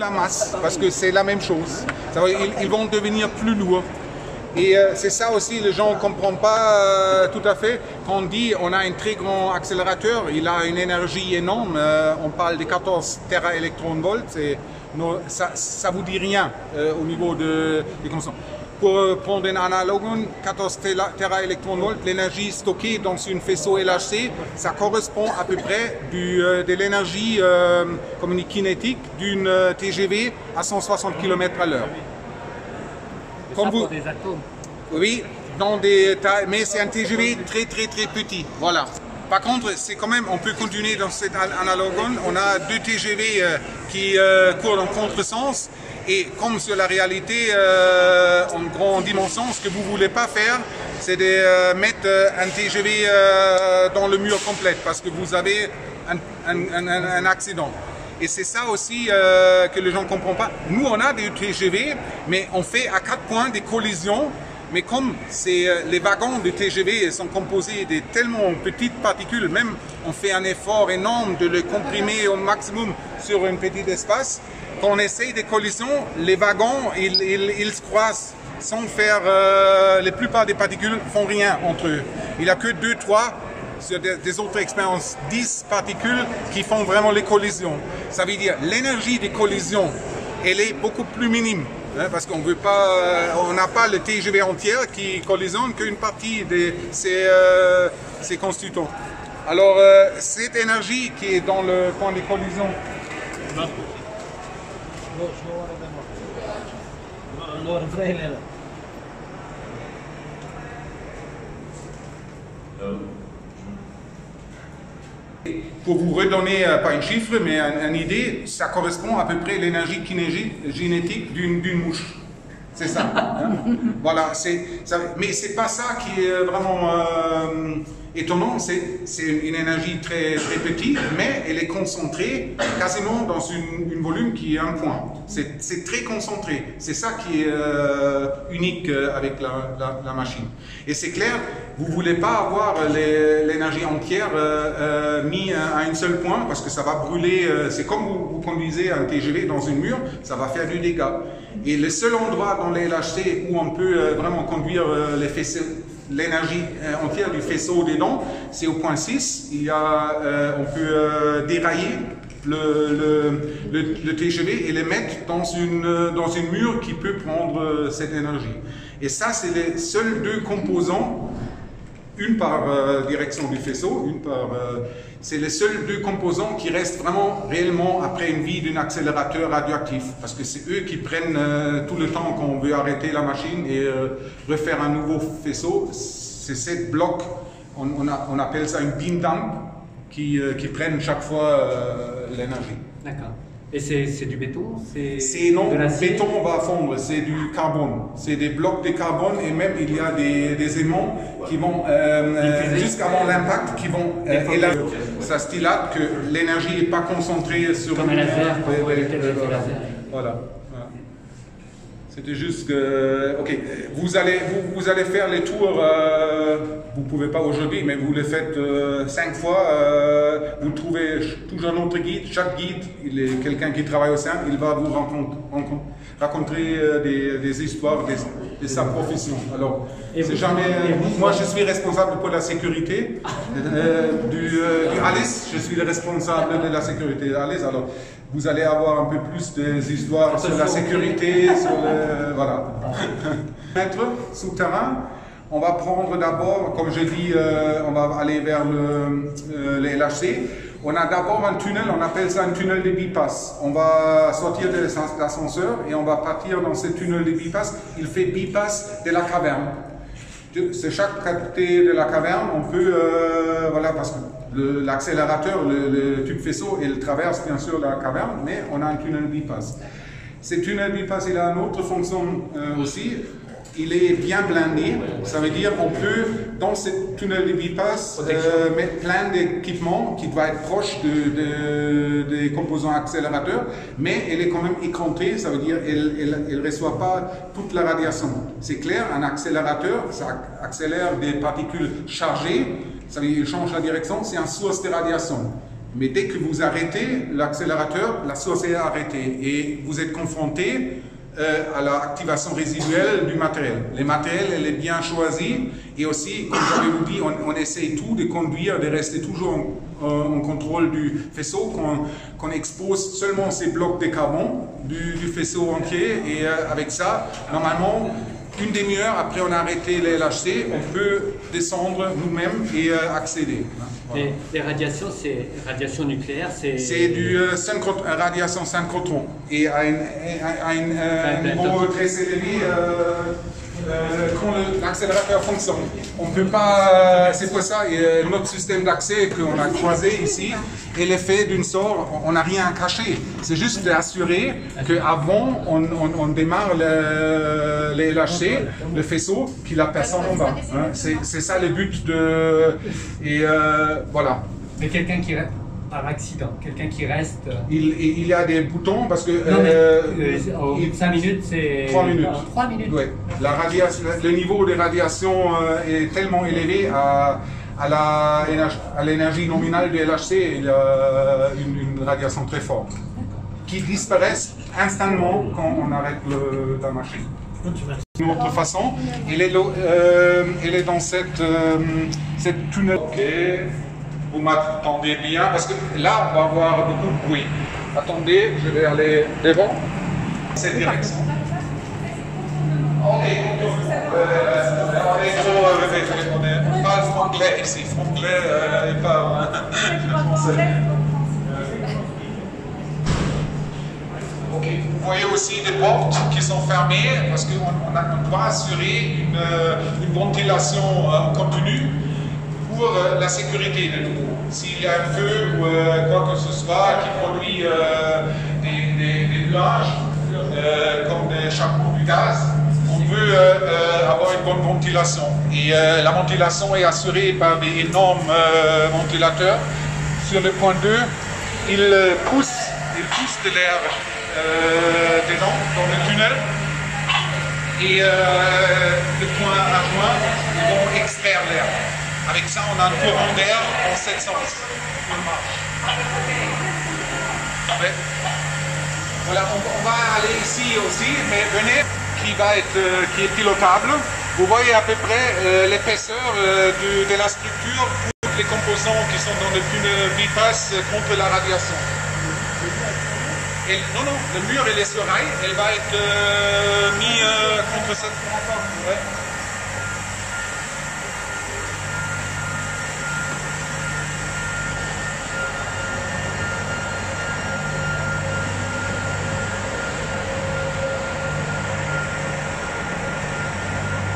la masse, parce que c'est la même chose. Ils vont devenir plus lourds. Et c'est ça aussi, les gens ne comprennent pas tout à fait. Quand on dit on a un très grand accélérateur, il a une énergie énorme, on parle des 14 téraélectronvolts, ça ne vous dit rien au niveau des consommations. Pour prendre un analogue, 14 téraélectronvolts, l'énergie stockée dans une faisceau LHC, ça correspond à peu près de l'énergie kinétique d'une TGV à 160 km/h. Comme pour des atomes. Oui, mais c'est un TGV très petit. Voilà. Par contre, c'est quand même, on peut continuer dans cet analogue. On a deux TGV qui courent en contresens. Et comme sur la réalité en grande dimension, ce que vous ne voulez pas faire, c'est de mettre un TGV dans le mur complet parce que vous avez un accident. Et c'est ça aussi que les gens ne comprennent pas. Nous, on a des TGV, mais on fait à 4 points des collisions. Mais comme les wagons de TGV sont composés de tellement petites particules, même on fait un effort énorme de les comprimer au maximum sur un petit espace. Quand on essaye des collisions, les wagons, ils se croisent sans faire... la plupart des particules ne font rien entre eux. Il n'y a que 2, 3... sur des autres expériences, 10 particules qui font vraiment les collisions. Ça veut dire l'énergie des collisions, elle est beaucoup plus minime, hein, parce qu'on veut pas, on n'a pas le TGV entier qui collisionne qu'une partie de ces constituants. Alors cette énergie qui est dans le point de collision. Pour vous redonner, pas un chiffre, mais une idée, ça correspond à peu près à l'énergie kinétique d'une mouche. C'est ça. Hein? Voilà. Mais c'est pas ça qui est vraiment étonnant. C'est une énergie très petite, mais elle est concentrée quasiment dans un volume qui est un point. C'est très concentré. C'est ça qui est unique avec la machine. Et c'est clair, vous ne voulez pas avoir l'énergie entière mise à un seul point parce que ça va brûler. C'est comme vous conduisez un TGV dans un mur, ça va faire du dégât. Et le seul endroit dans les LHC où on peut vraiment conduire l'énergie entière du faisceau dedans, c'est au point 6. On peut dérailler le TGV et le mettre dans une mur qui peut prendre cette énergie. Et ça, c'est les seuls deux composants, une par direction du faisceau, c'est les seuls deux composants qui restent vraiment réellement après une vie d'un accélérateur radioactif, parce que c'est eux qui prennent tout le temps qu'on veut arrêter la machine et refaire un nouveau faisceau. C'est ces blocs, on appelle ça une beam dump, qui prennent chaque fois l'énergie. D'accord. Et c'est du béton? Non, le béton va fondre, c'est du carbone. C'est des blocs de carbone et même il y a des aimants qui vont, jusqu'avant l'impact, qui vont élargir. Ça stylate que l'énergie n'est pas concentrée sur... Comme un laser, Voilà. C'était juste que, ok, vous allez faire les tours, vous ne pouvez pas aujourd'hui, mais vous les faites 5 fois, vous trouvez toujours un autre guide, chaque guide, il est quelqu'un qui travaille au sein, il va vous raconter des histoires de sa profession. Alors, c'est jamais, moi je suis responsable pour la sécurité du Alice, je suis le responsable de la sécurité d'Alice, alors vous allez avoir un peu plus des histoires sur la sécurité, voilà. Maître souterrain, on va prendre d'abord, comme je dis, on va aller vers les LHC. On a d'abord un tunnel, on appelle ça un tunnel de bypass. On va sortir de l'ascenseur et on va partir dans ce tunnel de bypass. Il fait bypass de la caverne. C'est chaque côté de la caverne, on peut, voilà, parce que l'accélérateur, le tube faisceau, il traverse bien sûr la caverne, mais on a un tunnel bypass. Ce tunnel bypass, il a une autre fonction aussi. Il est bien blindé, ça veut dire qu'on peut, dans ce tunnel de bypass, mettre plein d'équipements qui doivent être proches des composants accélérateurs, mais elle est quand même écrantée, ça veut dire qu'elle ne reçoit pas toute la radiation. C'est clair, un accélérateur, ça accélère des particules chargées, ça veut dire qu'il change la direction, c'est une source de radiation. Mais dès que vous arrêtez l'accélérateur, la source est arrêtée et vous êtes confronté à l'activation résiduelle du matériel. Le matériel, elle est bien choisi et aussi, comme j'avais vous dit, on essaie tout de conduire, de rester toujours en contrôle du faisceau, qu'on expose seulement ces blocs de carbone du faisceau entier et avec ça, normalement, une demi-heure après on a arrêté les LHC, on peut descendre nous-mêmes et accéder. Voilà. Les radiations, c'est radiation nucléaire, c'est du radiation synchrotron et à un niveau très élevé quand l'accélérateur fonctionne. On peut pas, c'est pour ça notre système d'accès qu'on a croisé ici, il est fait d'une sorte, on n'a rien à cacher. C'est juste d'assurer qu'avant on démarre les LHC, le faisceau, puis la personne en bas. Hein. C'est ça le but de... Et voilà. Mais quelqu'un qui reste par accident, quelqu'un qui reste... Il y a des boutons parce que... Non, mais 5 minutes, c'est... 3 minutes. 3 minutes. Oui. Le niveau de radiation est tellement élevé à l'énergie nominale du LHC, il y a une radiation très forte qui disparaît instantanément quand on arrête la machine. D'une autre façon, il est dans cette tunnel. Okay. Vous m'attendez bien, parce que là, on va avoir beaucoup de bruit. Attendez, je vais aller devant cette direction. On parle franglais ici, franglais et pas français. Okay. Vous voyez aussi des portes qui sont fermées, parce qu'on doit assurer une ventilation continue pour la sécurité de tout. S'il y a un feu ou quoi que ce soit qui produit des nuages, comme des chapeaux du gaz, on veut avoir une bonne ventilation. Et la ventilation est assurée par des énormes ventilateurs. Sur le point 2, ils poussent de l'air dedans, dans le tunnel. Et le point adjoint, ils vont extraire l'air. Avec ça, on a un courant d'air en 7 sens. Ouais. Voilà, on va aller ici aussi, mais venez, qui est pilotable. Vous voyez à peu près l'épaisseur de la structure pour les composants qui sont dans le tunnel bypass contre la radiation. Non, le mur et les serails, elle va être mis contre cette forme. Ouais.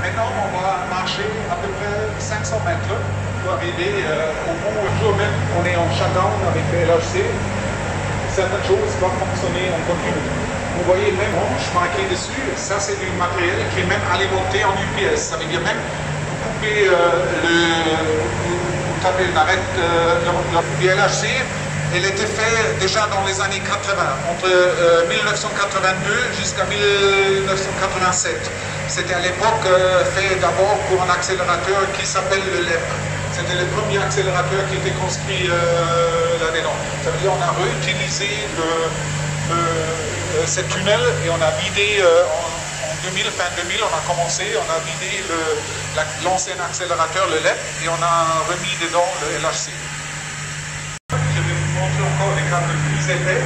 Maintenant, on va marcher à peu près 500 mètres pour arriver au bout. Toujours même, on est en shutdown avec les LHC. Certaines choses vont fonctionner en continu. Vous voyez même branche marquée dessus, ça c'est du matériel qui est même alimenté en UPS. Ça veut dire même, vous coupez vous tapez une arrête du LHC. Elle était faite déjà dans les années 80, entre 1982 jusqu'à 1987. C'était à l'époque fait d'abord pour un accélérateur qui s'appelle le LEP. C'était le premier accélérateur qui était construit là-dedans. Ça veut dire qu'on a réutilisé ce tunnel et on a vidé en 2000, fin 2000, on a commencé, on a vidé l'ancien accélérateur, le LEP, et on a remis dedans le LHC. Encore des câbles plus épais,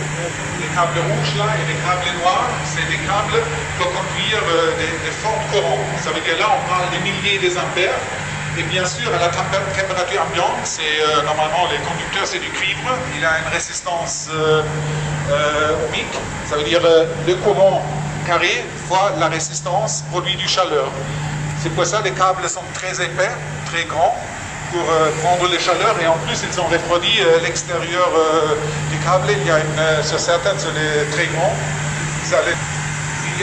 les câbles rouges là et les câbles noirs, c'est des câbles pour conduire des forts courants. Ça veut dire là on parle des milliers des ampères. Et bien sûr à la température ambiante, c'est normalement les conducteurs c'est du cuivre, il a une résistance ohmique, ça veut dire le courant carré fois la résistance produit du chaleur. C'est pour ça les câbles sont très épais, très grands, pour prendre les chaleurs et en plus ils ont refroidi l'extérieur du câble. Il y a sur certaines, sur les très grands, il y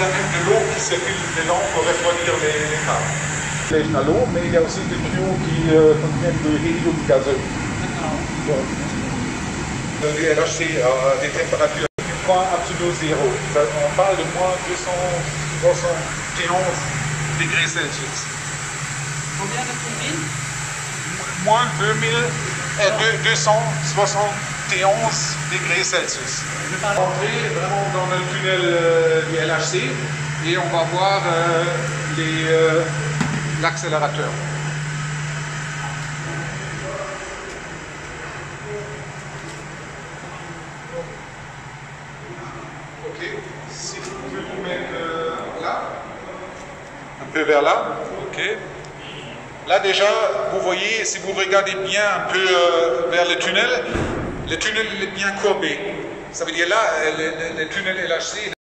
a même de l'eau qui circule dedans pour refroidir les câbles. Il y a l'eau, mais il y a aussi des tuyaux qui contiennent de l'hélium gazeux. Le LHC a des températures point absolu zéro. On parle de moins 271 degrés Celsius. Combien de turbines? Moins 260 71 degrés Celsius. Je vais rentrer vraiment dans le tunnel du LHC et on va voir l'accélérateur. Ok, si vous pouvez vous mettre là, un peu vers là, ok. Là déjà, vous voyez, si vous regardez bien un peu vers le tunnel est bien courbé. Ça veut dire là, le tunnel LHC